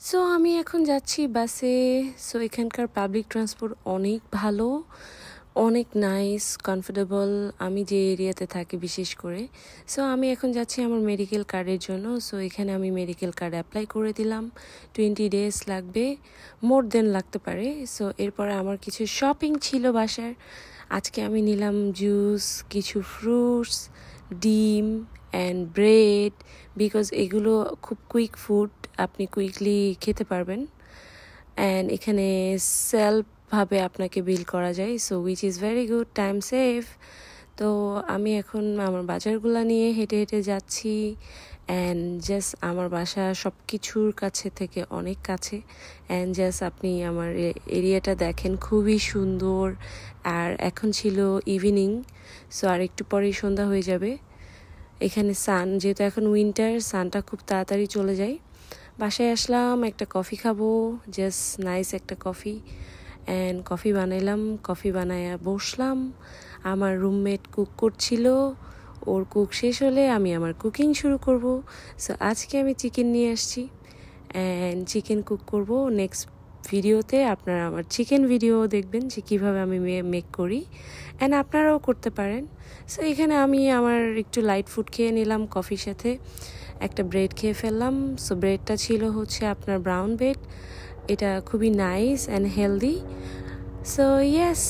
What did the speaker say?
So আমি এখন যাচ্ছি বাসে। সো এখানকার পাবলিক ট্রান্সপোর্ট অনেক ভালো, অনেক নাইস, কমফোর্টেবল। আমি যে এরিয়াতে থাকি বিশেষ করে। সো আমি এখন যাচ্ছি আমার মেডিকেল কার্ডের জন্য। সো এখানে আমি মেডিকেল কার্ড অ্যাপ্লাই করে দিলাম। 20 ডেজ লাগবে, মোর দেন লাগতে পারে। সো এরপরে আমার কিছু শপিং ছিল বাসার। আজকে আমি নিলাম জুস, কিছু ফ্রুটস, ডিম অ্যান্ড ব্রেড, বিকজ এগুলো খুব কুইক ফুড, আপনি কুইকলি খেতে পারবেন। অ্যান্ড এখানে সেলফভাবে আপনাকে বিল করা যায়, so which is very good, time save. তো আমি এখন আমার বাজারগুলো নিয়ে হেঁটে হেঁটে যাচ্ছি। অ্যান্ড জাস্ট আমার বাসা সব কিছুর কাছে থেকে অনেক কাছে। অ্যান্ড জাস্ট আপনি আমার এরিয়াটা দেখেন, খুবই সুন্দর। আর এখন ছিল ইভিনিং, সো আর একটু পরেই সন্ধ্যা হয়ে যাবে। এখানে সান, যেহেতু এখন উইন্টার, সানটা খুব তাড়াতাড়ি চলে যায়। বাসায় আসলাম, একটা কফি খাবো, জাস্ট নাইস একটা কফি। অ্যান্ড কফি বানাইলাম, কফি বানায়া বসলাম। আমার রুমমেট কুক করছিল, ওর কুক শেষ হলে আমি আমার কুকিং শুরু করব। সো আজকে আমি চিকেন নিয়ে আসছি অ্যান্ড চিকেন কুক করব। নেক্সট ভিডিওতে আপনারা আমার চিকেন ভিডিও দেখবেন যে কীভাবে আমি মেক করি, অ্যান্ড আপনারাও করতে পারেন। সো এখানে আমি আমার একটু লাইট ফুড খেয়ে নিলাম কফির সাথে, একটা ব্রেড খেয়ে ফেললাম। সো ব্রেডটা ছিল হচ্ছে আপনার ব্রাউন ব্রেড, এটা খুবই nice and healthy. So yes,